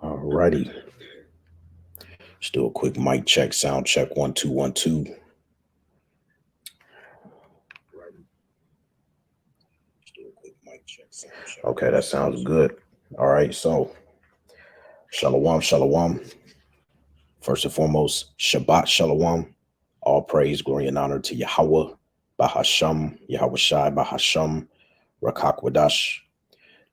Alrighty. Just do a quick mic check, sound check, 1 2 1 2. Okay, that sounds good. All right, so shalom, shalom. First and foremost, Shabbat shalom. All praise, glory, and honor to Yahweh, Bahasham, Yahweh Shai, Bahasham, Rakakwadash.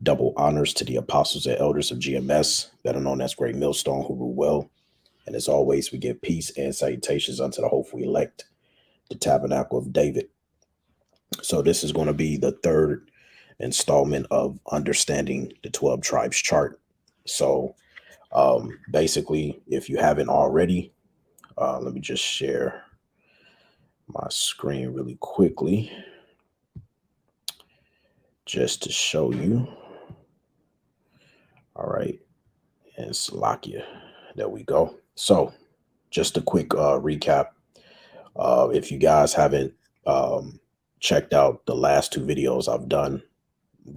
Double honors to the apostles and elders of GMS, better known as Great Millstone, who rule well. And as always, we give peace and salutations unto the hopeful elect, the tabernacle of David. So this is going to be the third installment of understanding the 12 tribes chart. So basically, if you haven't already, let me just share my screen really quickly just to show you. All right, and Slovakia, there we go. So just a quick recap. If you guys haven't checked out the last two videos I've done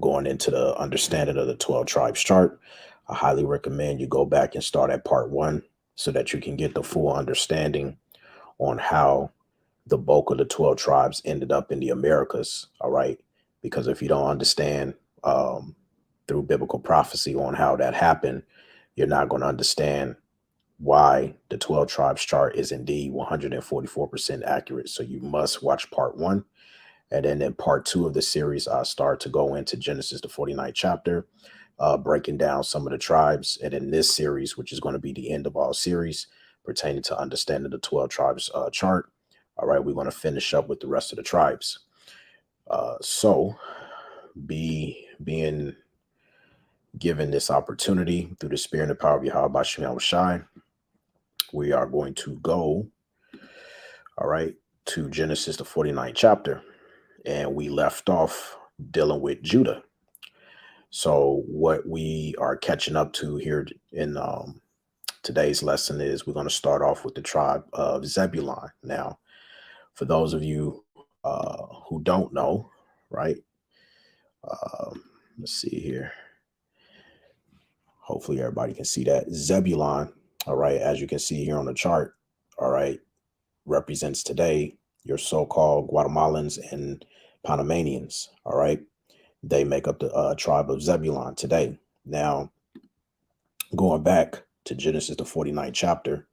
going into the understanding of the 12 tribes chart, I highly recommend you go back and start at part 1 so that you can get the full understanding on how the bulk of the 12 tribes ended up in the Americas. All right. Because if you don't understand through biblical prophecy on how that happened, you're not going to understand why the 12 tribes chart is indeed 144% accurate. So you must watch part 1. And then in part 2 of the series, I start to go into Genesis, the 49th chapter, breaking down some of the tribes. And in this series, which is going to be the end of all series pertaining to understanding the 12 tribes chart, all right, we're going to finish up with the rest of the tribes. So being given this opportunity through the spirit and the power of Yahweh Bashem Shai, we are going to go, all right, to Genesis, the 49th chapter. And we left off dealing with Judah. So what we are catching up to here in today's lesson is we're going to start off with the tribe of Zebulun. Now, for those of you who don't know, right? Let's see here. Hopefully everybody can see that. Zebulun, all right, as you can see here on the chart, all right, represents today your so-called Guatemalans and Panamanians, all right? They make up the tribe of Zebulun today. Now, going back to Genesis, the 49th chapter,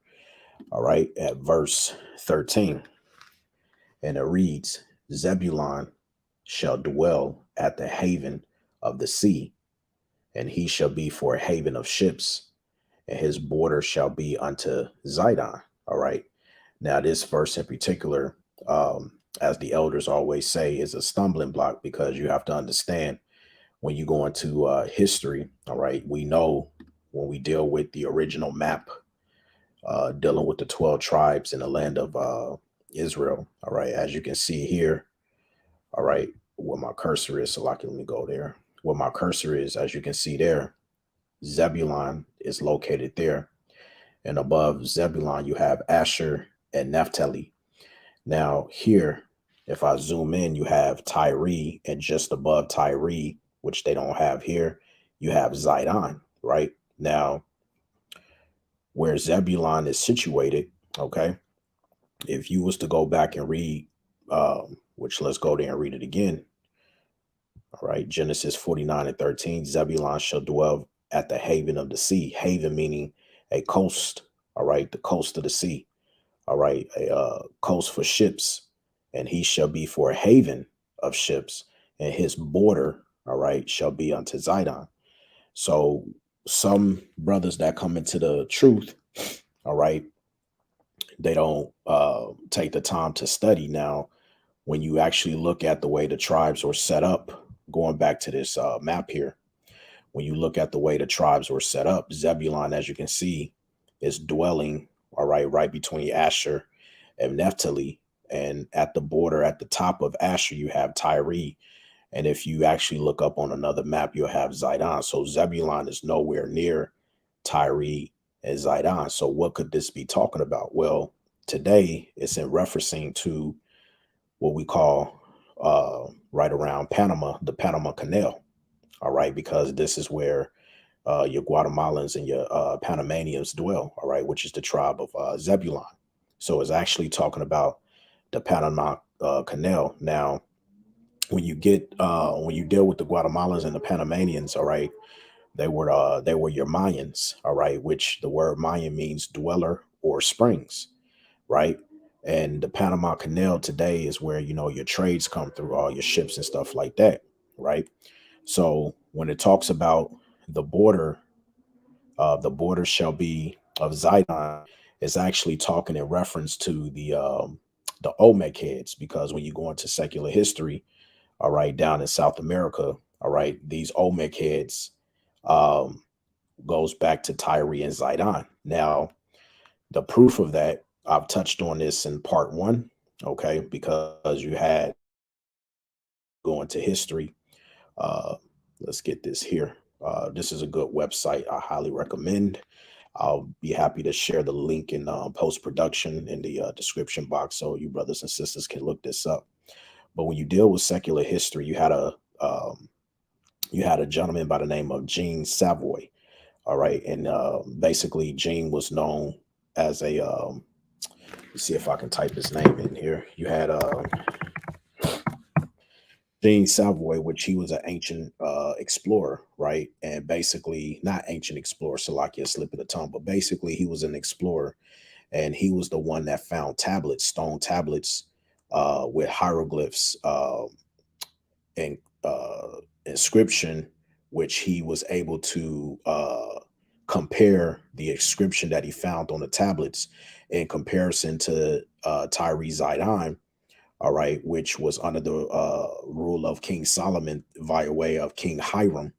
all right, at verse 13, and it reads, Zebulun shall dwell at the haven of the sea, and he shall be for a haven of ships, and his border shall be unto Zidon. All right. Now, this verse in particular, as the elders always say, is a stumbling block because you have to understand when you go into history. All right. We know when we deal with the original map, dealing with the 12 tribes in the land of Israel. All right. As you can see here, all right, where my cursor is. So, let me go there. Where my cursor is, as you can see there, Zebulun is located there. And above Zebulun, you have Asher and Naphtali. Now here, if I zoom in, you have Tyre, and just above Tyre, which they don't have here, you have Zidon, right? Now, where Zebulun is situated, okay, if you was to go back and read, which let's go there and read it again. All right, Genesis 49 and 13, Zebulun shall dwell at the haven of the sea. Haven meaning a coast, all right, the coast of the sea, all right, a coast for ships, and he shall be for a haven of ships, and his border, all right, shall be unto Zidon. So some brothers that come into the truth, all right, they don't take the time to study. Now, when you actually look at the way the tribes were set up, going back to this map here, when you look at the way the tribes were set up, Zebulun, as you can see, is dwelling, all right, right between Asher and Naphtali. And at the border, at the top of Asher, you have Tyre. And if you actually look up on another map, you'll have Zidon. So Zebulun is nowhere near Tyre and Zidon. So what could this be talking about? Well, today it's in referencing to what we call right around Panama, the Panama Canal. All right, because this is where your Guatemalans and your Panamanians dwell. All right, which is the tribe of Zebulon. So it's actually talking about the Panama Canal. Now, when you deal with the Guatemalans and the Panamanians, all right, they were your Mayans, all right, which the word Mayan means dweller or springs, right? And the Panama Canal today is where your trades come through, all your ships and stuff like that, right? So when it talks about the border, the border shall be of Zidon, is actually talking in reference to the Olmec heads, because when you go into secular history, all right, down in South America, all right, these Olmec heads um, goes back to Tyre and Zidon. Now, the proof of that, I've touched on this in part one, okay, because you had go into history. Uh, let's get this here. This is a good website. I highly recommend. I'll be happy to share the link in post production in the description box so you brothers and sisters can look this up. But when you deal with secular history, you had a gentleman by the name of Jean Savoy. All right, and basically Jean was known as a let's see if I can type his name in here. You had Jean Savoy, which he was an ancient explorer, right? And basically, not ancient explorer, Salakia slip of the tongue, but basically he was an explorer, and he was the one that found tablets, stone tablets, with hieroglyphs and inscription, which he was able to compare the inscription that he found on the tablets in comparison to Tyre Zidon, all right, which was under the rule of King Solomon via way of King Hiram.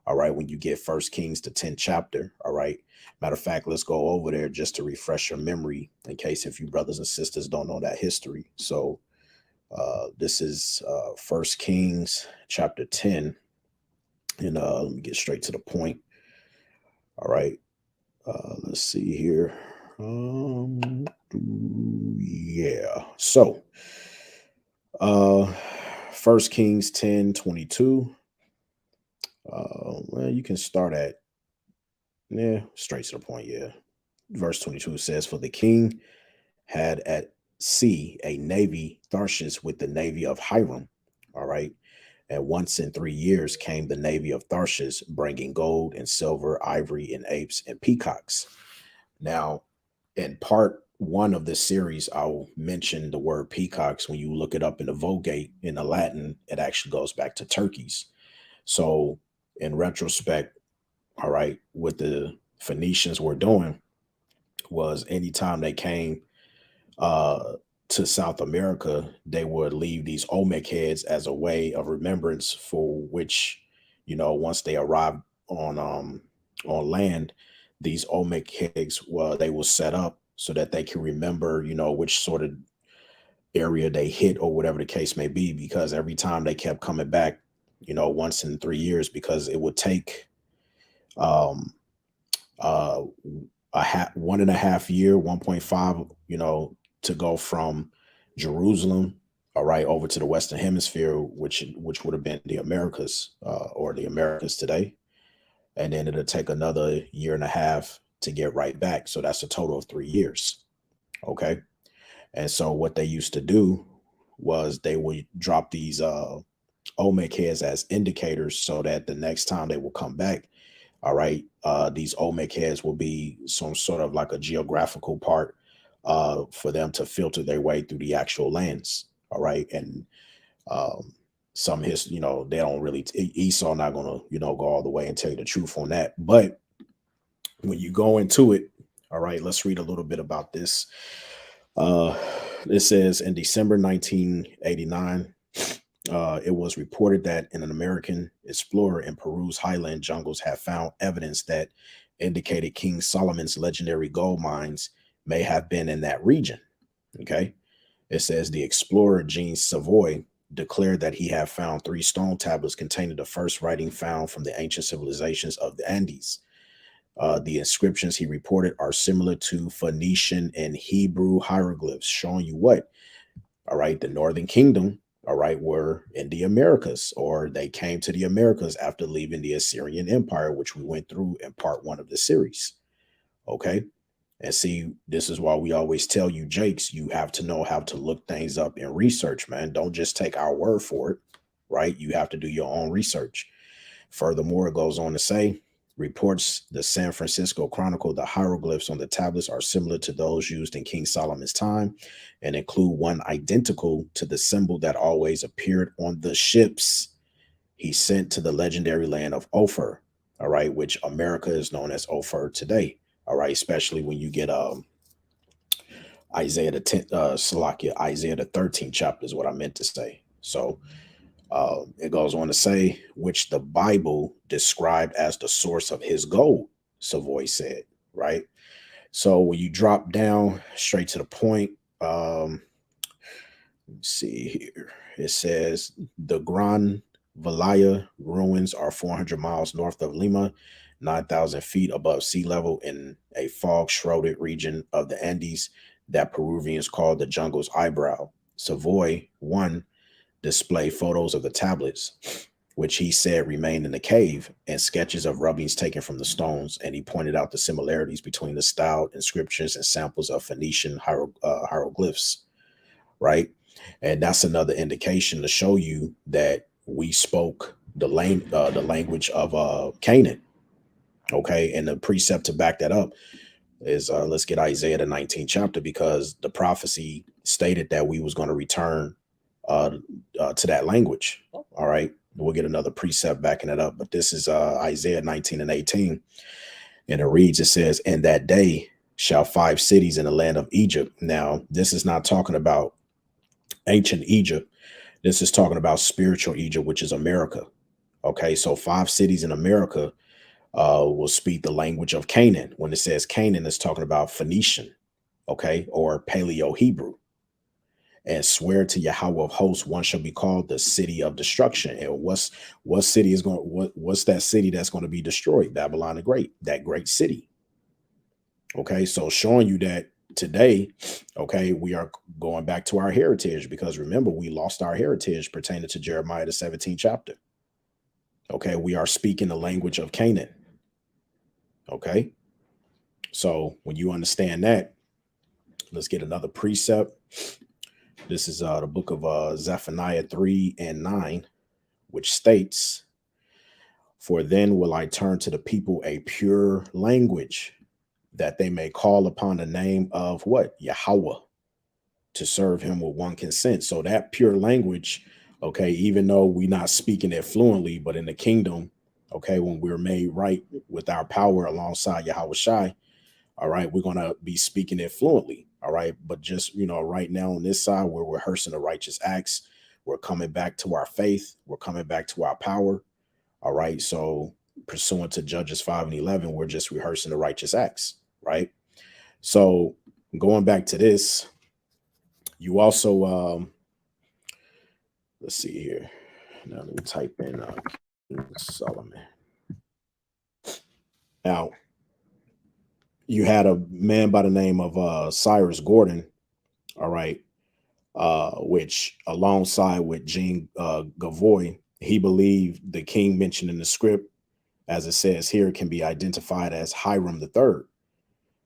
All right, when you get First Kings the 10th chapter, all right. Matter of fact, let's go over there just to refresh your memory in case if you brothers and sisters don't know that history. So this is First Kings chapter 10, and let me get straight to the point. All right, let's see here. Yeah. So uh First Kings 10:22. Well, you can start at, yeah, straight to the point. Yeah. Verse 22 says, "For the king had at sea a navy, Tharshish, with the navy of Hiram." All right. And once in 3 years came the navy of Tharshish, bringing gold and silver, ivory, and apes and peacocks. Now, in part one of this series, I'll mention the word peacocks. When you look it up in the Vulgate in the Latin, it actually goes back to turkeys. So, in retrospect, all right, what the Phoenicians were doing was anytime they came uh, to South America, they would leave these Olmec heads as a way of remembrance, for which, once they arrived on land, these Olmec heads, well, they will set up so that they can remember, which sort of area they hit or whatever the case may be, because every time they kept coming back, once in 3 years, because it would take um uh 1.5 year, 1.5, to go from Jerusalem, all right, over to the Western Hemisphere, which would have been the Americas, or the Americas today. And then it'll take another year and a half to get right back. So that's a total of 3 years. Okay. And so what they used to do was they would drop these Olmec heads as indicators so that the next time they will come back, all right, these Olmec heads will be some sort of like a geographical part for them to filter their way through the actual lands. All right. And um, they don't really, Esau not going to, go all the way and tell you the truth on that. But when you go into it, all right, let's read a little bit about this. Uh, it says in December 1989, it was reported that an American explorer in Peru's highland jungles had found evidence that indicated King Solomon's legendary gold mines may have been in that region. Okay. It says the explorer Jean Savoy declared that he had found 3 stone tablets containing the first writing found from the ancient civilizations of the Andes. The inscriptions he reported are similar to Phoenician and Hebrew hieroglyphs, showing you what? All right, the Northern Kingdom. all right, were in the Americas, or they came to the Americas after leaving the Assyrian Empire, which we went through in part one of the series. Okay. And see, this is why we always tell you, Jakes, you have to know how to look things up in research, man. Don't just take our word for it, right? You have to do your own research. Furthermore, it goes on to say, reports the San Francisco Chronicle, the hieroglyphs on the tablets are similar to those used in King Solomon's time and include one identical to the symbol that always appeared on the ships he sent to the legendary land of Ophir, all right, which America is known as Ophir today, all right, especially when you get Isaiah the 10th, Salakia, Isaiah the 13th chapter is what I meant to say. So it goes on to say, which the Bible described as the source of his gold, Savoy said, right? So when you drop down straight to the point, let's see here. It says the Gran Valaya ruins are 400 miles north of Lima, 9,000 feet above sea level in a fog shrouded region of the Andes that Peruvians call the jungle's eyebrow. Savoy, one, display photos of the tablets, which he said remained in the cave, and sketches of rubbings taken from the stones. And he pointed out the similarities between the styled inscriptions and samples of Phoenician hieroglyphs, right? And that's another indication to show you that we spoke the language of Canaan. Okay, and the precept to back that up is let's get Isaiah the 19th chapter, because the prophecy stated that we was going to return uh, to that language. All right, we'll get another precept backing it up, but this is Isaiah 19 and 18, and it reads, it says, "In that day shall 5 cities in the land of Egypt." Now, this is not talking about ancient Egypt. This is talking about spiritual Egypt, which is America. Okay, so 5 cities in America will speak the language of Canaan. When it says Canaan, it's talking about Phoenician, okay, or Paleo Hebrew. And swear to Yahweh of hosts, one shall be called the city of destruction. And what city is going? What's that city that's going to be destroyed? Babylon the Great, that great city. Okay, so showing you that today, okay, we are going back to our heritage, because remember, we lost our heritage pertaining to Jeremiah the 17th chapter. Okay, we are speaking the language of Canaan. Okay, so when you understand that, let's get another precept. This is the book of Zephaniah 3 and 9, which states, "For then will I turn to the people a pure language, that they may call upon the name of" what? Yahweh, "to serve him with one consent." So that pure language, okay, even though we're not speaking it fluently, but in the kingdom, okay, when we're made right with our power alongside Yahweh Shai, all right, we're going to be speaking it fluently. All right. But just, right now on this side, we're rehearsing the righteous acts. We're coming back to our faith. We're coming back to our power. All right. So, pursuant to Judges 5 and 11, we're just rehearsing the righteous acts. Right. So, going back to this, you also, let's see here. Now, let me type in King Solomon. Now, you had a man by the name of Cyrus Gordon. All right. Which alongside with Jean Gavoy, he believed the king mentioned in the script, as it says here, can be identified as Hiram the Third.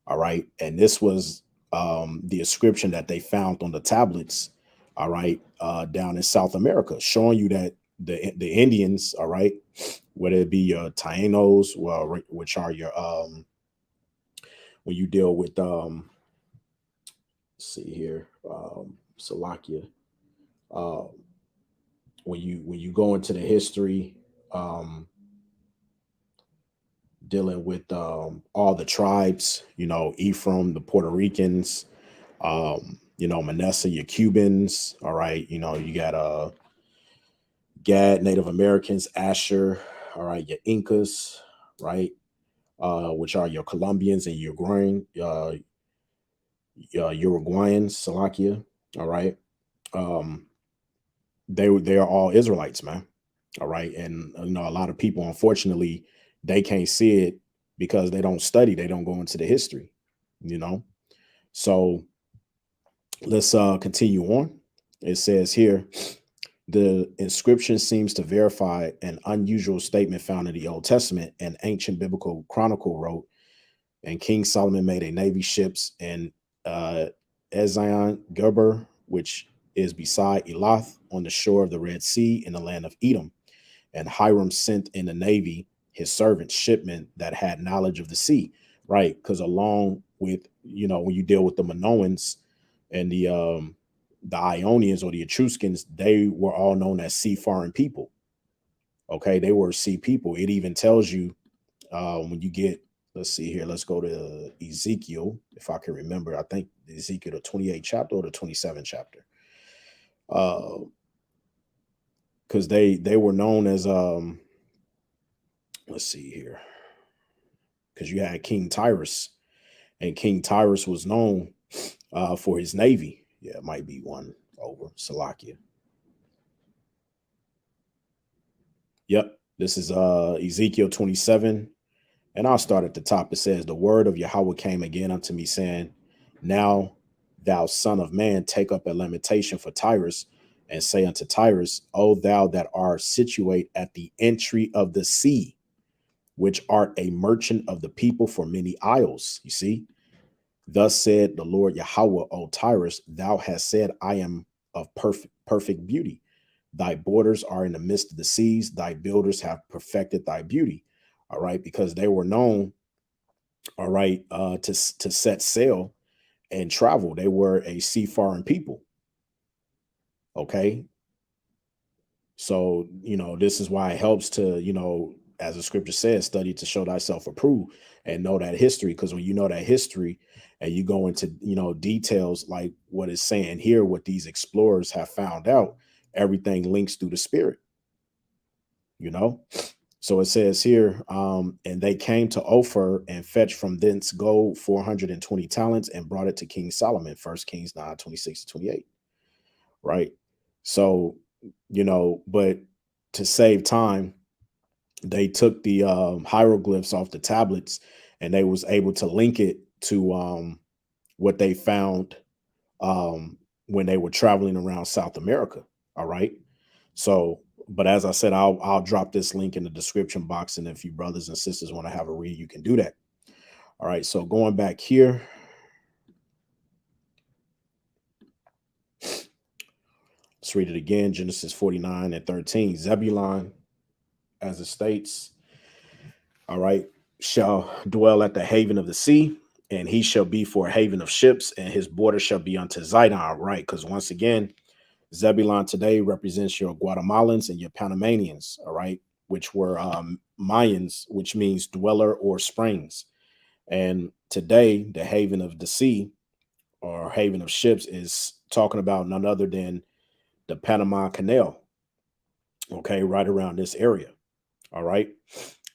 All right, and this was the inscription that they found on the tablets. All right, down in South America, showing you that the Indians, all right, whether it be your Tainos, well, which are your when you deal with let's see here, Salakia. Um, when you go into the history, um, dealing with all the tribes, Ephraim, the Puerto Ricans, Manasseh, your Cubans, all right, you got Gad, Native Americans, Asher, all right, your Incas, right, which are your Colombians and Uruguayans, Salakia, all right. Um, they are all Israelites, man. All right. And a lot of people, unfortunately, they can't see it because they don't study, they don't go into the history, you know. So let's continue on. It says here, The inscription seems to verify an unusual statement found in the Old Testament. An ancient biblical chronicle wrote, and King Solomon made a navy ships in uh, Ezion Geber, which is beside Elath on the shore of the Red Sea in the land of Edom. And Hiram sent in the navy his servants, shipmen that had knowledge of the sea, right? Because along with, when you deal with the Minoans and the Ionians or the Etruscans, they were all known as seafaring people. Okay, they were sea people. It even tells you when you get, let's see here, let's go to Ezekiel, if I can remember. I think Ezekiel, the 28th chapter or the 27th chapter. Because they were known as let's see here, because you had King Tyrus, and King Tyrus was known for his navy. Yeah, it might be one over Salakia. Yep, this is Ezekiel 27, and I'll start at the top. It says, "The word of Yahweh came again unto me, saying, Now, thou son of man, take up a lamentation for Tyrus, and say unto Tyrus, O thou that art situate at the entry of the sea, which art a merchant of the people for many isles." You see, thus said the Lord Yahweh, O Tyrus, thou hast said, I am of perfect beauty. Thy borders are in the midst of the seas. Thy builders have perfected thy beauty. All right, because they were known, all right, to set sail and travel. They were a seafaring people. Okay, so this is why it helps to as the scripture says, study to show thyself approved and know that history. Because when you know that history and you go into details like what it's saying here, what these explorers have found out, everything links through the spirit. So it says here, and they came to Ophir and fetched from thence gold 420 talents and brought it to King Solomon. 1 Kings 9:26-28. Right. So, but to save time, they took the hieroglyphs off the tablets, and they was able to link it to what they found when they were traveling around South America. All right. So, but as I said, I'll drop this link in the description box, and if you brothers and sisters want to have a read, you can do that. All right. So going back here, let's read it again. Genesis 49:13. Zebulon, as it states, all right, shall dwell at the haven of the sea, and he shall be for a haven of ships, and his border shall be unto Zidon, right? Because once again, Zebulon today represents your Guatemalans and your Panamanians, all right, which were Mayans, which means dweller or springs. And today, the haven of the sea or haven of ships is talking about none other than the Panama Canal, okay, right around this area, all right.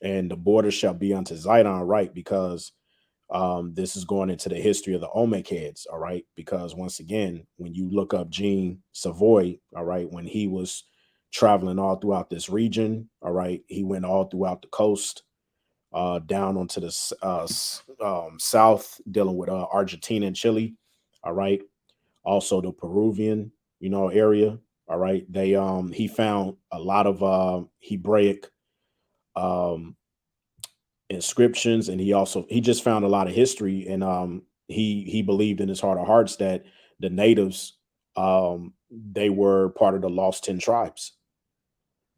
And the border shall be unto Zidon, right? Because this is going into the history of the Olmec heads, all right? Because once again, when you look up Jean Savoy, all right, when he was traveling all throughout this region, all right, he went all throughout the coast, down onto the south, dealing with Argentina and Chile, all right. Also the Peruvian, area, all right. He found a lot of Hebraic um inscriptions, and he just found a lot of history, and he believed in his heart of hearts that the natives, they were part of the lost 10 tribes.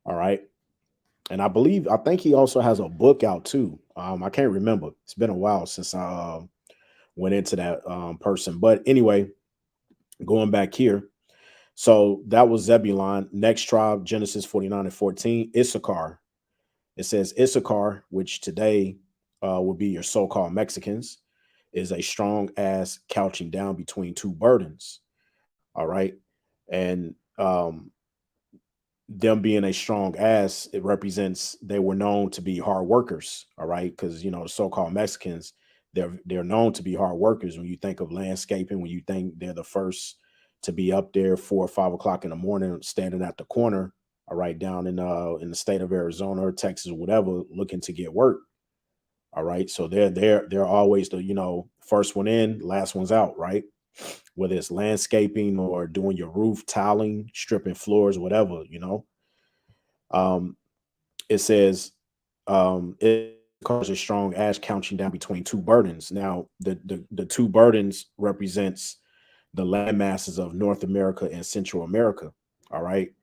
All right. And I think he also has a book out too. I can't remember, it's been a while since I went into that person, but anyway, going back here. So that was Zebulon. Next tribe, Genesis 49:14, Issachar. It says Issachar, which today would be your so-called Mexicans, is a strong ass couching down between two burdens. All right. And them being a strong ass, it represents they were known to be hard workers. All right. Because the so-called Mexicans, they're known to be hard workers. When you think of landscaping, when you think they're the first to be up there 4 or 5 o'clock in the morning, standing at the corner, all right, down in the state of Arizona or Texas or whatever, looking to get work. All right. So they're always the, first one in, last one's out, right? whether it's landscaping or doing your roof, tiling, stripping floors, whatever, Um, it says it causes a strong ash couching down between two burdens. Now, the two burdens represents the land masses of North America and Central America. All right.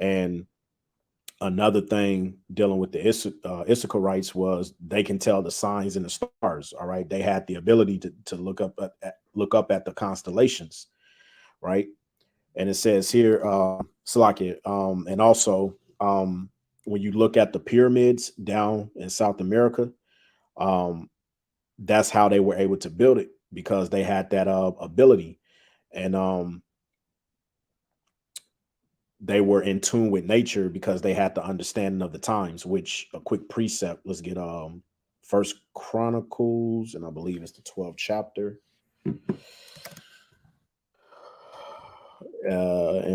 And another thing dealing with the Issacharites was they can tell the signs in the stars. All right. They had the ability to look up at the constellations. Right. And it says here, Salakia, and also when you look at the pyramids down in South America, um, that's how they were able to build it because they had that ability, and they were in tune with nature because they had the understanding of the times. Which a quick precept. Let's get First Chronicles, and I believe it's the 12th chapter. In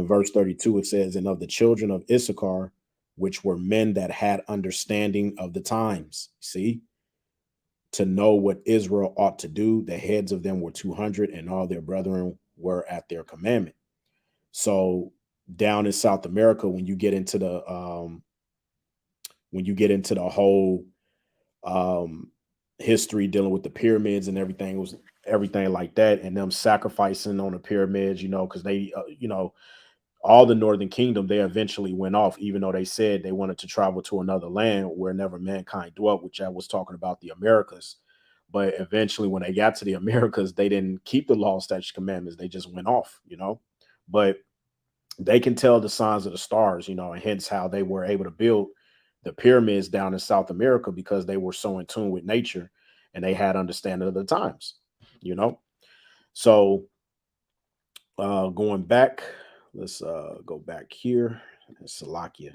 verse 32, it says, "And of the children of Issachar, which were men that had understanding of the times." See, to know what Israel ought to do, the heads of them were 200, and all their brethren were at their commandment. So down in South America, when you get into the whole um history dealing with the pyramids and everything, was everything like that, and them sacrificing on the pyramids, because they all the northern kingdom, they eventually went off, even though they said they wanted to travel to another land where never mankind dwelt, which I was talking about the Americas. But eventually when they got to the Americas, they didn't keep the law, statutes, commandments. They just went off. But they can tell the signs of the stars, and hence how they were able to build the pyramids down in South America, because they were so in tune with nature and they had understanding of the times, you know. So going back, let's go back here. Salakia,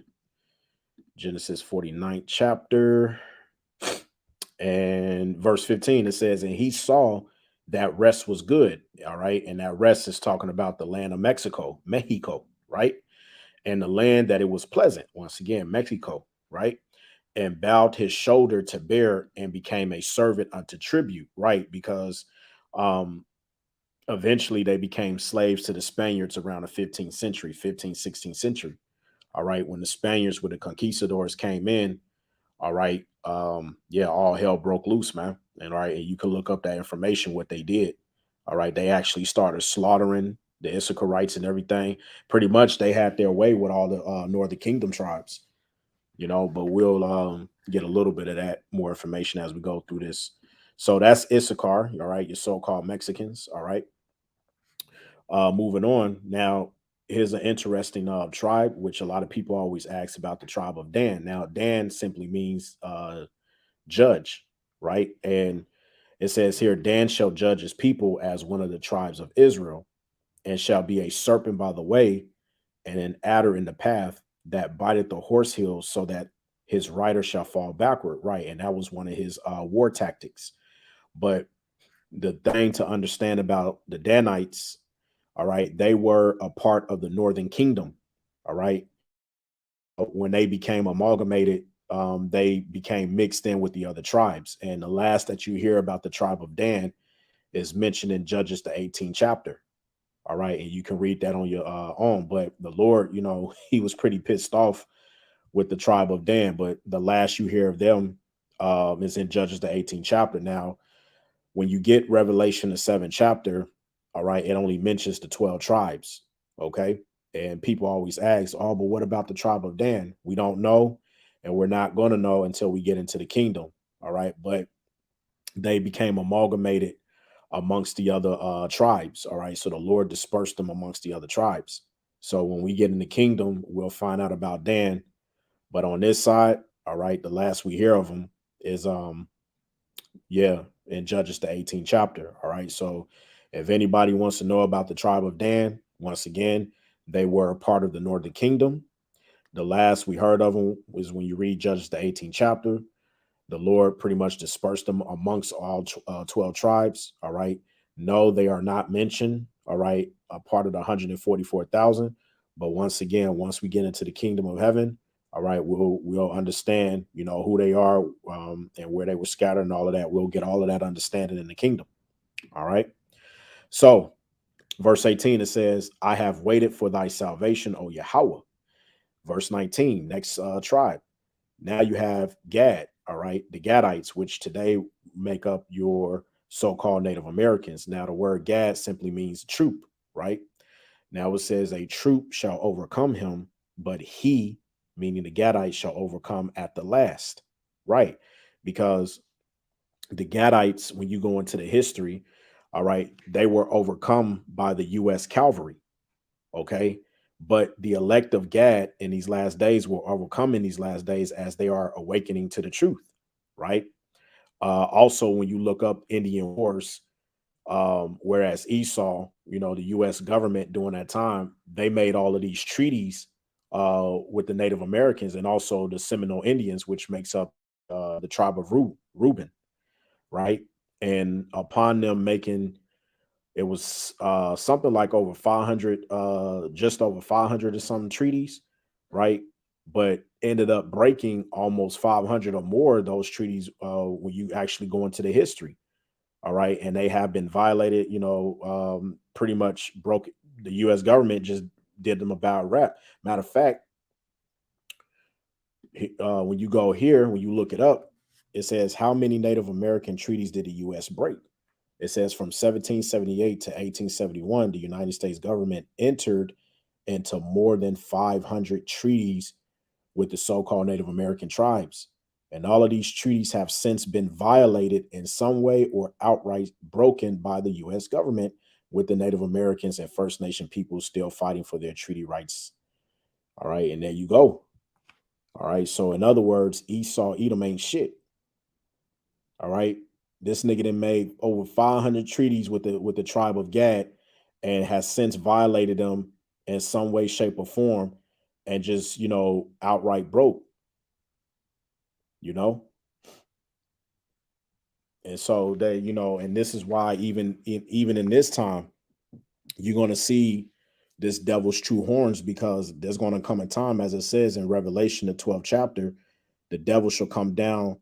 Genesis 49th chapter and verse 15. It says, "And he saw that rest was good." All right. And that rest is talking about the land of Mexico, right? And the land that it was pleasant. Once again, Mexico, right? And bowed his shoulder to bear and became a servant unto tribute, right? Because um eventually they became slaves to the Spaniards around the 15th century, 15th, 16th century. All right. When the Spaniards with the conquistadors came in, all right, yeah, all hell broke loose, man. And all right, and you can look up that information, what they did. All right, they actually started slaughtering the Issacharites and everything. Pretty much they had their way with all the Northern Kingdom tribes, but we'll get a little bit of that more information as we go through this. So that's Issachar, all right, your so-called Mexicans, all right. Moving on now, here's an interesting tribe, which a lot of people always ask about, the tribe of Dan. Now, Dan simply means judge, right? And it says here, Dan shall judge his people as one of the tribes of Israel, and shall be a serpent by the way, and an adder in the path, that biteth the horse heels, so that his rider shall fall backward, right? And that was one of his war tactics. But the thing to understand about the Danites, all right, they were a part of the northern kingdom, all right. When they became amalgamated, they became mixed in with the other tribes. And the last that you hear about the tribe of Dan is mentioned in Judges, the 18th chapter. All right. And you can read that on your own. But the Lord, he was pretty pissed off with the tribe of Dan. But the last you hear of them is in Judges, the 18th chapter. Now, when you get Revelation, the 7th chapter, all right, it only mentions the 12 tribes. Okay. And people always ask, oh, but what about the tribe of Dan? We don't know. And we're not going to know until we get into the kingdom. All right. But they became amalgamated amongst the other tribes. All right. So the Lord dispersed them amongst the other tribes. So when we get in the kingdom, we'll find out about Dan. But on this side, all right, the last we hear of them is yeah, in Judges, the 18th chapter. All right. So if anybody wants to know about the tribe of Dan, once again, they were a part of the northern kingdom. The last we heard of them was when you read Judges, the 18th chapter. The Lord pretty much dispersed them amongst all 12 tribes. All right. No, they are not mentioned. All right. A part of the 144,000. But once again, once we get into the kingdom of heaven, all right, we'll understand, who they are, and where they were scattered and all of that. We'll get all of that understanding in the kingdom. All right. So Verse 18, it says, I have waited for thy salvation, O Yahweh. Verse 19, next tribe. Now you have Gad, all right, the Gadites, which today make up your so-called Native Americans. Now the word Gad simply means troop, right? Now it says a troop shall overcome him, but he, meaning the Gadites, shall overcome at the last, right? Because the Gadites, when you go into the history, all right, they were overcome by the U.S. cavalry, okay? But the elect of Gad in these last days will overcome in these last days as they are awakening to the truth, right? Also, when you look up Indian wars, whereas Esau, you know, the U.S. government during that time, they made all of these treaties with the Native Americans and also the Seminole Indians, which makes up the tribe of Reuben, right? And upon them making, it was something like over 500, just over 500 or some treaties, right? But ended up breaking almost 500 or more of those treaties when you actually go into the history. All right. And they have been violated, you know, pretty much broke. The US government just did them a bad rap. Matter of fact, when you go here, when you look it up, it says, how many Native American treaties did the US break? It says from 1778 to 1871, the United States government entered into more than 500 treaties with the so-called Native American tribes. And all of these treaties have since been violated in some way or outright broken by the US government, with the Native Americans and First Nation peoples still fighting for their treaty rights. All right, and there you go. All right, so in other words, Esau, Edom ain't shit. All right. This nigga done made over 500 treaties with the tribe of Gad and has since violated them in some way, shape, or form, and just, you know, outright broke, you know. And so they, you know, and this is why even in this time, you're gonna see this devil's true horns, because there's gonna come a time, as it says in Revelation, the 12th chapter, the devil shall come down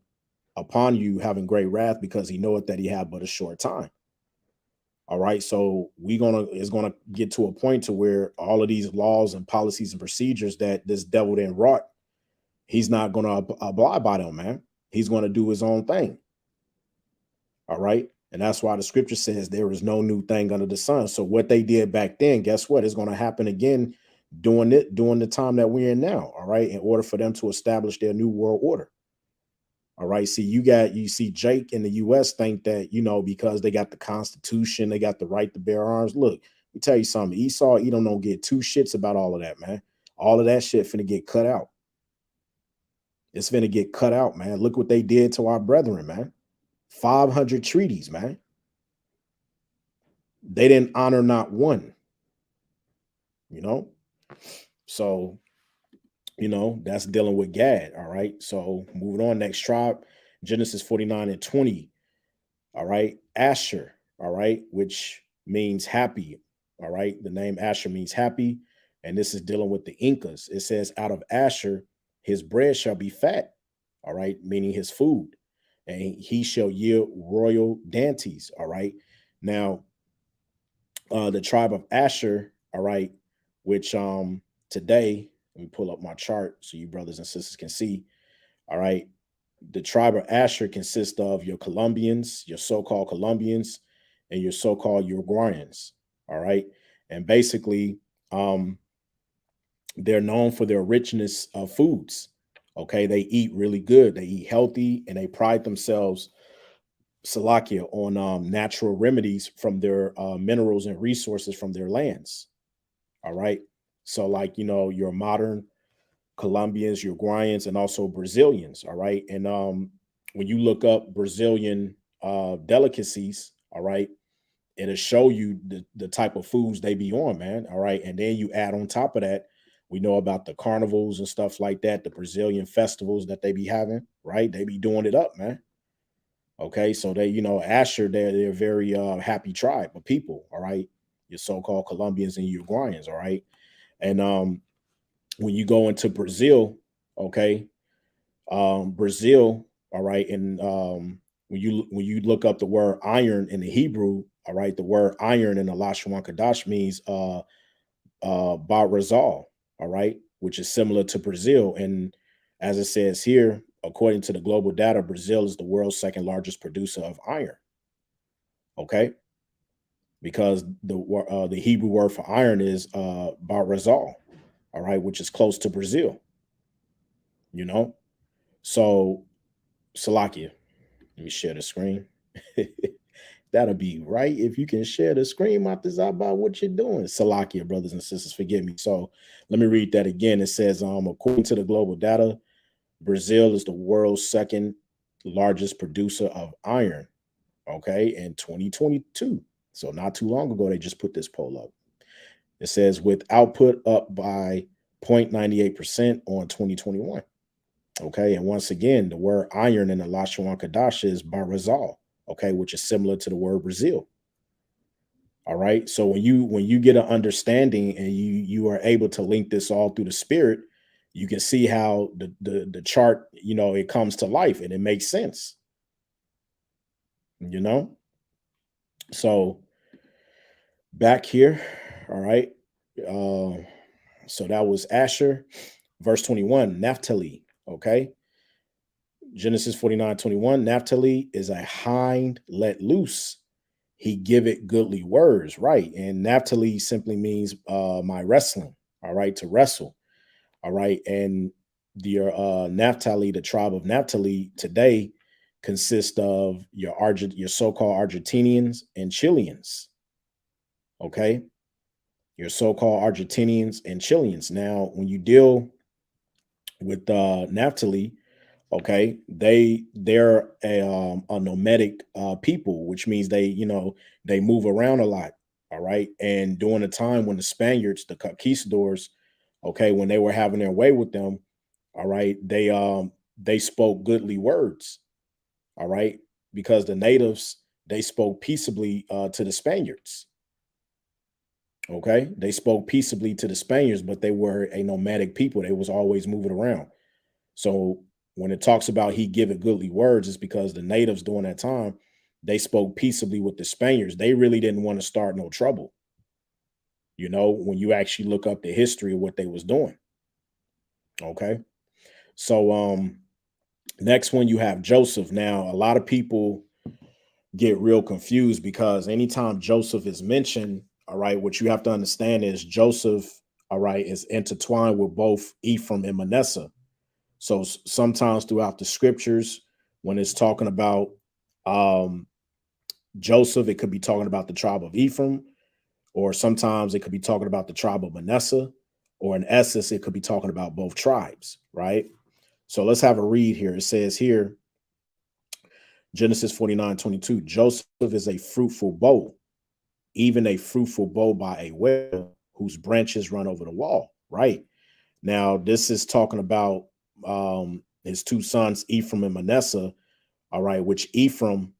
upon you having great wrath, because he knoweth that he had but a short time. All right. So it's gonna get to a point to where all of these laws and policies and procedures that this devil then wrought, he's not gonna abide by them, man. He's gonna do his own thing. All right. And that's why the scripture says there is no new thing under the sun. So what they did back then, guess what? It's gonna happen again during the time that we're in now. All right. In order for them to establish their new world order. All right. See, you see Jake in the US think that, you know, because they got the Constitution, they got the right to bear arms. Look, let me tell you something. Esau, Edom don't get two shits about all of that, man. All of that shit finna get cut out. It's finna get cut out, man. Look what they did to our brethren, man. 500 treaties, man. They didn't honor not one, you know? So, you know, that's dealing with Gad. All right. So moving on, next tribe, Genesis 49 and 20. All right. Asher, all right, which means happy. All right. The name Asher means happy. And this is dealing with the Incas. It says, out of Asher, his bread shall be fat. All right. Meaning his food. And he shall yield royal dainties. All right. Now, the tribe of Asher, all right, which today, let me pull up my chart so you brothers and sisters can see. All right. The tribe of Asher consists of your Colombians, your so-called Colombians, and your so-called Uruguayans. All right. And basically, they're known for their richness of foods. Okay. They eat really good. They eat healthy, and they pride themselves, Salakia, on natural remedies from their minerals and resources from their lands. All right. So, like, you know, your modern Colombians, Uruguayans, and also Brazilians. All right. And when you look up Brazilian delicacies, all right, it'll show you the type of foods they be on, man. All right. And then you add on top of that, we know about the carnivals and stuff like that, the Brazilian festivals that they be having, right? They be doing it up, man. Okay. So they, you know, Asher, they're a very happy tribe of people, all right. Your so-called Colombians and Uruguayans, all right. And when you go into Brazil, okay, Brazil, all right, and when you look up the word iron in the Hebrew, all right, the word iron in the Lashon Kadash means Barazal, all right, which is similar to Brazil. And as it says here, according to the global data, Brazil is the world's second largest producer of iron. Okay, because the Hebrew word for iron is Barazal, all right, which is close to Brazil. You know, so Salakia, let me share the screen. That'll be right if you can share the screen, about what you're doing. Salakia, brothers and sisters, forgive me. So let me read that again. It says, according to the global data, Brazil is the world's second largest producer of iron. Okay, in 2022. So not too long ago, they just put this poll up. It says with output up by 0.98% on 2021. Okay, and once again, the word iron in the Lashon Kadash is barazal. Okay, which is similar to the word Brazil. All right. So when you get an understanding and you are able to link this all through the spirit, you can see how the chart, it comes to life and it makes sense. You know? So back here, all right. So that was Asher, verse 21, Naphtali. Okay. Genesis 49:21. Naphtali is a hind let loose. He give it goodly words, right? And Naphtali simply means my wrestling, all right, to wrestle, all right. And the Naphtali, the tribe of Naphtali today consists of your so-called Argentinians and Chileans, okay, your so-called Argentinians and Chileans. Now, when you deal with Naphtali, okay, they're a nomadic people, which means they move around a lot. All right. And during the time when the Spaniards, the conquistadors, okay, when they were having their way with them, all right, they spoke goodly words. All right, because the natives, they spoke peaceably to the Spaniards. Okay, they spoke peaceably to the Spaniards, but they were a nomadic people. They was always moving around. So when it talks about he giveth goodly words, it's because the natives during that time, they spoke peaceably with the Spaniards. They really didn't want to start no trouble. When you actually look up the history of what they was doing. Okay. So next one you have Joseph. Now, a lot of people get real confused because anytime Joseph is mentioned, all right, what you have to understand is Joseph, all right, is intertwined with both Ephraim and Manasseh. So sometimes throughout the scriptures, when it's talking about um, Joseph, it could be talking about the tribe of Ephraim, or sometimes it could be talking about the tribe of Manasseh, or in essence, it could be talking about both tribes, right? So let's have a read here. It says here, Genesis 49:22, Joseph is a fruitful bow, even a fruitful bow by a well whose branches run over the wall, right? Now, this is talking about his two sons, Ephraim and Manasseh, all right, which Ephraim,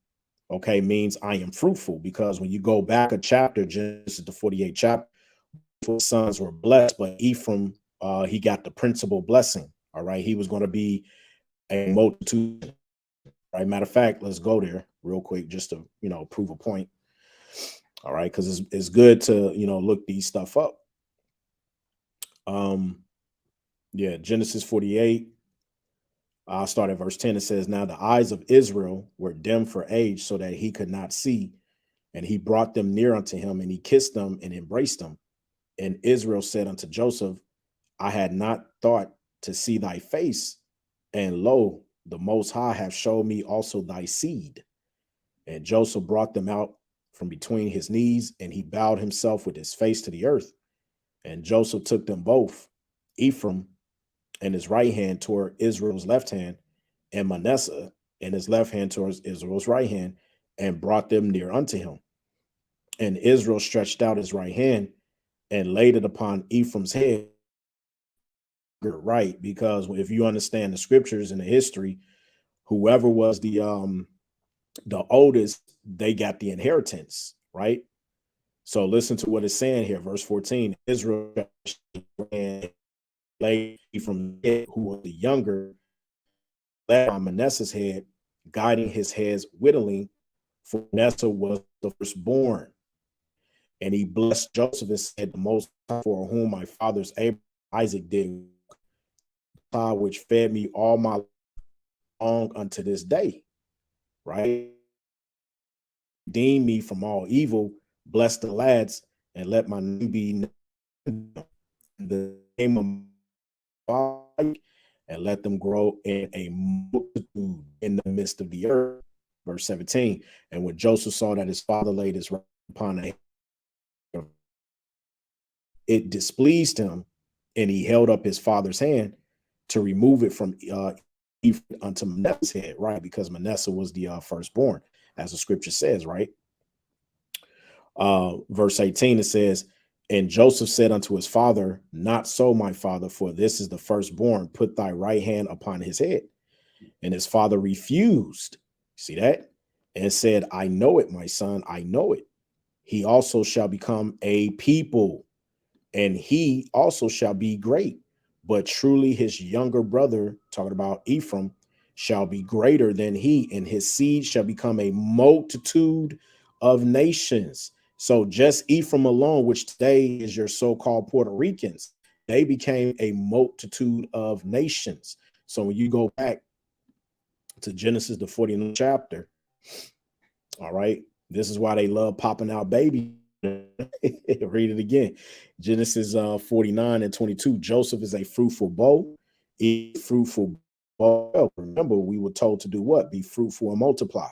okay, means I am fruitful, because when you go back a chapter, Genesis the 48th chapter, both sons were blessed, but Ephraim, he got the principal blessing, all right? He was going to be a multitude, right? Matter of fact, let's go there real quick just to, prove a point, all right? Because it's good to, look these stuff up. Yeah, Genesis 48, I'll start at verse 10. It says, now the eyes of Israel were dim for age, so that he could not see. And he brought them near unto him, and he kissed them and embraced them. And Israel said unto Joseph, I had not thought to see thy face. And lo, the Most High have showed me also thy seed. And Joseph brought them out from between his knees, and he bowed himself with his face to the earth. And Joseph took them both, Ephraim and his right hand toward Israel's left hand, and Manasseh and his left hand towards Israel's right hand, and brought them near unto him. And Israel stretched out his right hand and laid it upon Ephraim's head, right? Because if you understand the scriptures and the history, whoever was the oldest, they got the inheritance, right? So listen to what it's saying here, verse 14. Israel laid Ephraim's head, who was the younger, laid on Manasseh's head, guiding his head's whittling, for Manasseh was the firstborn. And he blessed Joseph and said, the Most High, for whom my fathers Abraham and Isaac did, which fed me all my long unto this day, right? Redeem me from all evil, bless the lads, and let my name be in the name of my father, and let them grow in a multitude in the midst of the earth. Verse 17. And when Joseph saw that his father laid his right upon the head, it displeased him, and he held up his father's hand to remove it from Ephraim unto Manasseh's head, right? Because Manasseh was the firstborn, as the scripture says, right? Verse 18, it says, and Joseph said unto his father, not so, my father, for this is the firstborn. Put thy right hand upon his head. And his father refused. See that? And said, I know it, my son, I know it. He also shall become a people, and he also shall be great. But truly his younger brother, talking about Ephraim, shall be greater than he, and his seed shall become a multitude of nations. So just Ephraim alone, which today is your so-called Puerto Ricans, they became a multitude of nations. So when you go back to Genesis, the 49th chapter, all right, this is why they love popping out babies. Read it again. Genesis 49 and 22. Joseph is a fruitful bow. Fruitful bow. Remember, we were told to do what? Be fruitful and multiply.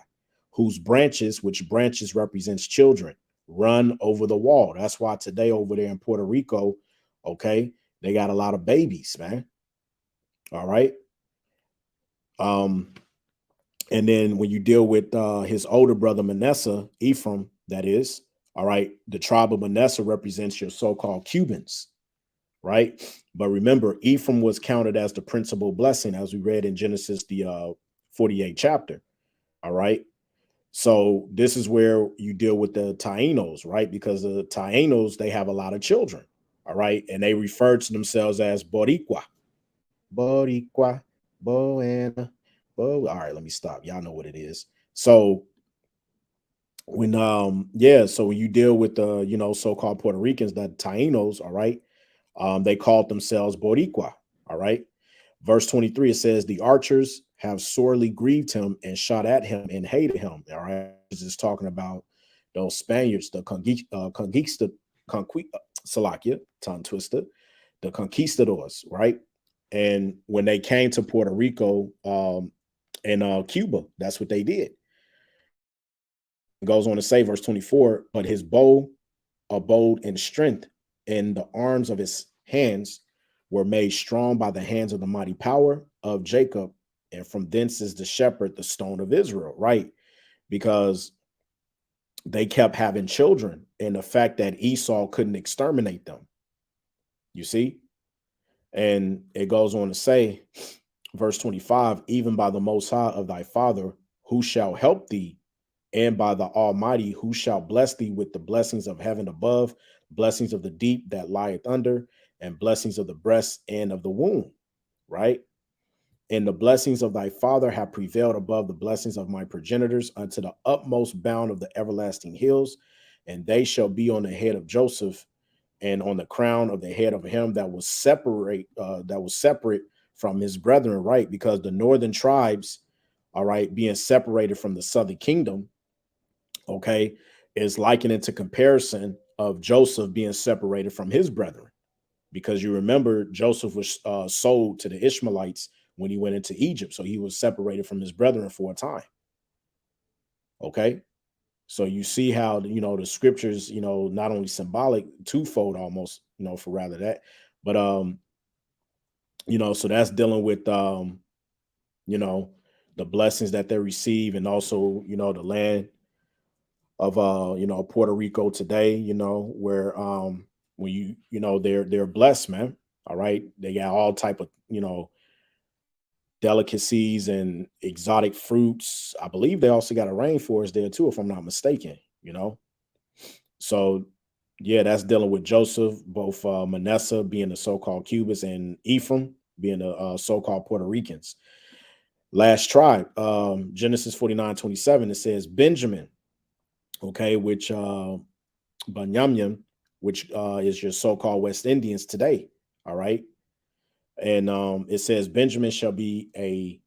Whose branches, which branches represents children, run over the wall. That's why today over there in Puerto Rico, okay, they got a lot of babies, man. All right. And then when you deal with his older brother Manasseh, Ephraim, that is, all right, the tribe of Manasseh represents your so-called Cubans, right? But remember, Ephraim was counted as the principal blessing, as we read in Genesis, the 48th chapter, all right? So this is where you deal with the Taínos, right? Because the Taínos, they have a lot of children, all right? And they refer to themselves as Boricua, Boricua, Boana. All right, let me stop. Y'all know what it is. So when so when you deal with the so-called Puerto Ricans, the Taínos, all right, they called themselves Boricua, all right. Verse 23, it says, the archers have sorely grieved him and shot at him and hated him. All right, this is talking about those Spaniards, the Salakia, tongue twister, the conquistadors, right? And when they came to Puerto Rico and Cuba, that's what they did. It goes on to say, verse 24, but his bow abode in strength, and the arms of his hands were made strong by the hands of the mighty power of Jacob. And from thence is the shepherd, the stone of Israel, right? Because they kept having children, and the fact that Esau couldn't exterminate them, you see? And it goes on to say, verse 25, even by the Most High of thy father, who shall help thee, and by the Almighty, who shall bless thee with the blessings of heaven above, blessings of the deep that lieth under, and blessings of the breast and of the womb, right? And the blessings of thy father have prevailed above the blessings of my progenitors unto the utmost bound of the everlasting hills, and they shall be on the head of Joseph and on the crown of the head of him that was separate from his brethren, right? Because the northern tribes, all right, being separated from the southern kingdom, okay, is likened into comparison of Joseph being separated from his brethren. Because you remember Joseph was sold to the Ishmaelites when he went into Egypt. So he was separated from his brethren for a time. Okay. So you see how, the scriptures, not only symbolic, twofold almost, for rather that, but, so that's dealing with, you know, the blessings that they receive, and also, the land of Puerto Rico today, where when they're blessed, man. All right. They got all type of, delicacies and exotic fruits. I believe they also got a rainforest there too, if I'm not mistaken. So yeah, that's dealing with Joseph, both Manasseh being the so-called Cubans and Ephraim being the so-called Puerto Ricans. Last tribe, Genesis 49:27, it says Benjamin, okay, which Banyamyan, which is your so-called West Indians today. All right. And it says Benjamin shall be a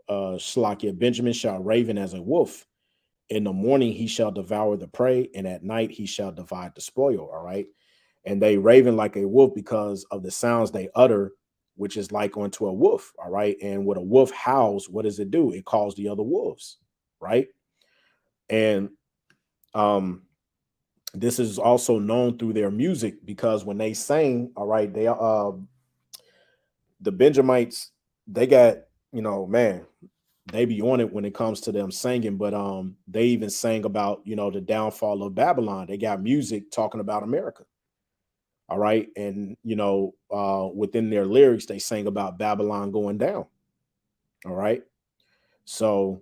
Slakia, Benjamin shall raven as a wolf. In the morning he shall devour the prey, and at night he shall divide the spoil. All right. And they raven like a wolf because of the sounds they utter, which is like unto a wolf. All right. And when a wolf howls, what does it do? It calls the other wolves. Right. And this is also known through their music, because when they sang, all right, they the Benjamites, they got, man, they be on it when it comes to them singing. But they even sang about, the downfall of Babylon. They got music talking about America. All right. And within their lyrics, they sang about Babylon going down. All right. So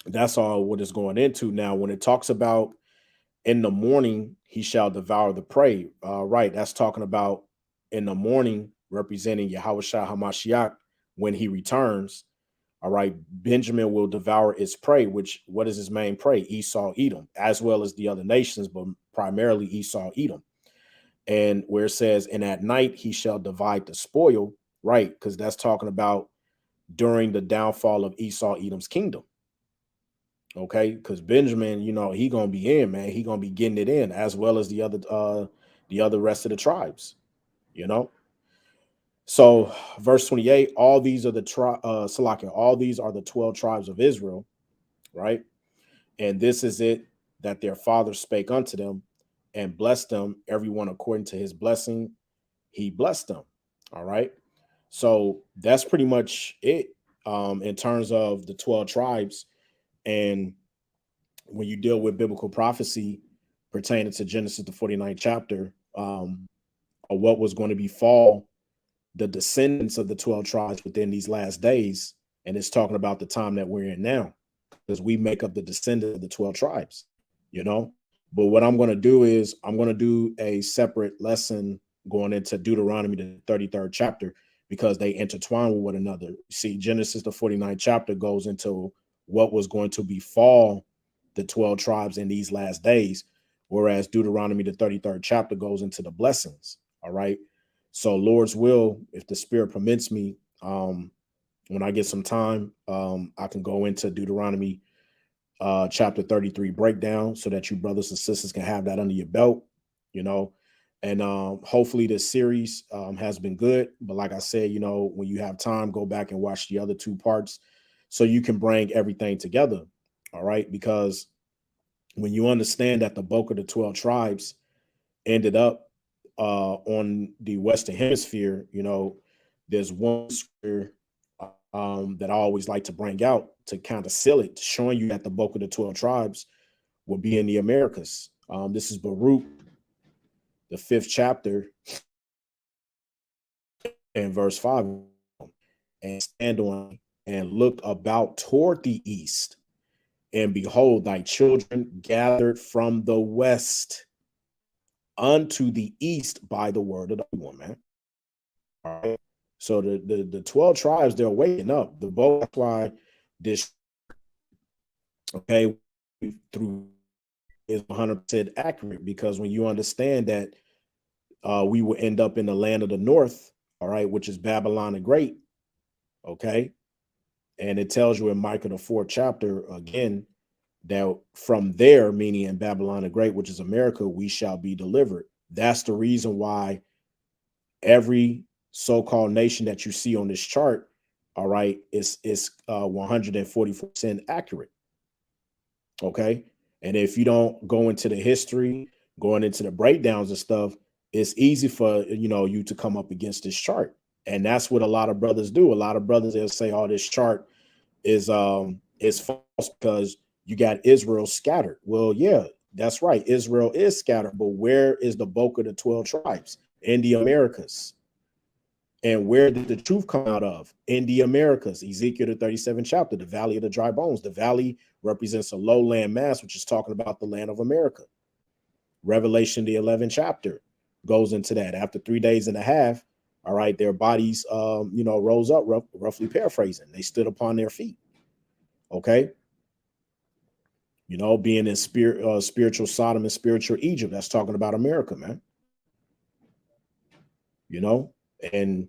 that's all what it's going into. Now, when it talks about in the morning he shall devour the prey, right, that's talking about in the morning, representing Yahushua Hamashiach when he returns. All right, Benjamin will devour its prey, which, what is his main prey? Esau, Edom, as well as the other nations, but primarily Esau, Edom. And where it says, and at night he shall divide the spoil, right, because that's talking about during the downfall of Esau, Edom's kingdom. Okay, because Benjamin, he gonna be in, man. He gonna be getting it in, as well as the other rest of the tribes, you know. So verse 28, all these are the Salakia, all these are the 12 tribes of Israel, right? And this is it that their father spake unto them and blessed them, everyone according to his blessing, he blessed them. All right. So that's pretty much it, in terms of the 12 tribes. And when you deal with biblical prophecy pertaining to Genesis, the 49th chapter, of what was going to befall the descendants of the 12 tribes within these last days. And it's talking about the time that we're in now, because we make up the descendants of the 12 tribes, you know. But what I'm going to do is I'm going to do a separate lesson going into Deuteronomy, the 33rd chapter, because they intertwine with one another. See, Genesis, the 49th chapter, goes into what was going to befall the 12 tribes in these last days, whereas Deuteronomy, the 33rd chapter, goes into the blessings. All right. So, Lord's will, if the Spirit permits me, when I get some time, I can go into Deuteronomy chapter 33 breakdown, so that you brothers and sisters can have that under your belt, you know. And hopefully this series has been good. But like I said, when you have time, go back and watch the other two parts so you can bring everything together. All right. Because when you understand that the bulk of the 12 tribes ended up on the Western Hemisphere, there's one scripture that I always like to bring out to kind of seal it, showing you that the bulk of the 12 tribes will be in the Americas. This is Baruch, the 5th chapter, and verse 5. And stand on and look about toward the east, and behold, thy children gathered from the west unto the east by the word of the one, man. All right. So the 12 tribes, they're waking up. The boat, that's why this, okay, through is 100% accurate, because when you understand that we will end up in the land of the north, all right, which is Babylon the Great, okay, and it tells you in Micah the 4th chapter again that from there, meaning in Babylon the Great, which is America, we shall be delivered. That's the reason why every so-called nation that you see on this chart, all right, is 144% accurate. Okay. And if you don't go into the history, going into the breakdowns and stuff, it's easy for you to come up against this chart. And that's what a lot of brothers do. A lot of brothers, they'll say, oh, this chart is false because you got Israel scattered. Well, yeah, that's right. Israel is scattered, but where is the bulk of the 12 tribes? In the Americas. And where did the truth come out of? In the Americas. Ezekiel, the 37th chapter, the valley of the dry bones. The valley represents a lowland mass, which is talking about the land of America. Revelation, the 11th chapter, goes into that. After 3 days and a half, all right, their bodies, rose up, roughly paraphrasing. They stood upon their feet. Okay. Being in spiritual Sodom and spiritual Egypt. That's talking about America, man. you know and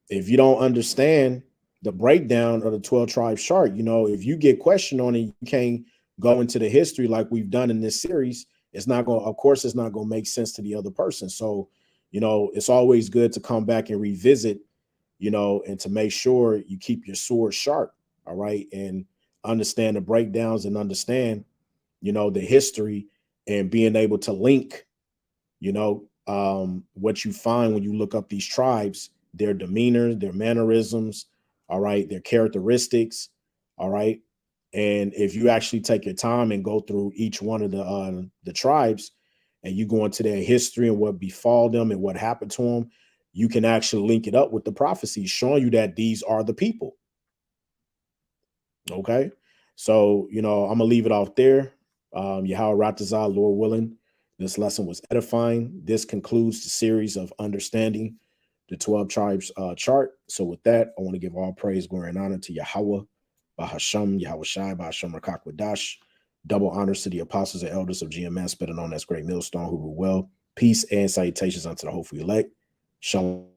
if you don't understand the breakdown of the 12 tribe chart, if you get questioned on it, you can't go into the history like we've done in this series. It's not going to make sense to the other person. So it's always good to come back and revisit, and to make sure you keep your sword sharp, all right, and understand the breakdowns and understand the history, and being able to link what you find when you look up these tribes, their demeanor, their mannerisms, all right, their characteristics, all right. And if you actually take your time and go through each one of the tribes, and you go into their history and what befall them and what happened to them, you can actually link it up with the prophecies showing you that these are the people. Okay. So, I'm gonna leave it off there. Yahweh Ratazah, Lord willing, this lesson was edifying. This concludes the series of understanding the 12 tribes chart. So with that, I want to give all praise, glory, and honor to Yahweh, Bahasham, Yahweh Shai, Bahasham Rakak Wadash. Double honors to the apostles and elders of GMS, better known as Great Millstone, who rule well. Peace and salutations unto the hopeful elect. Shalom.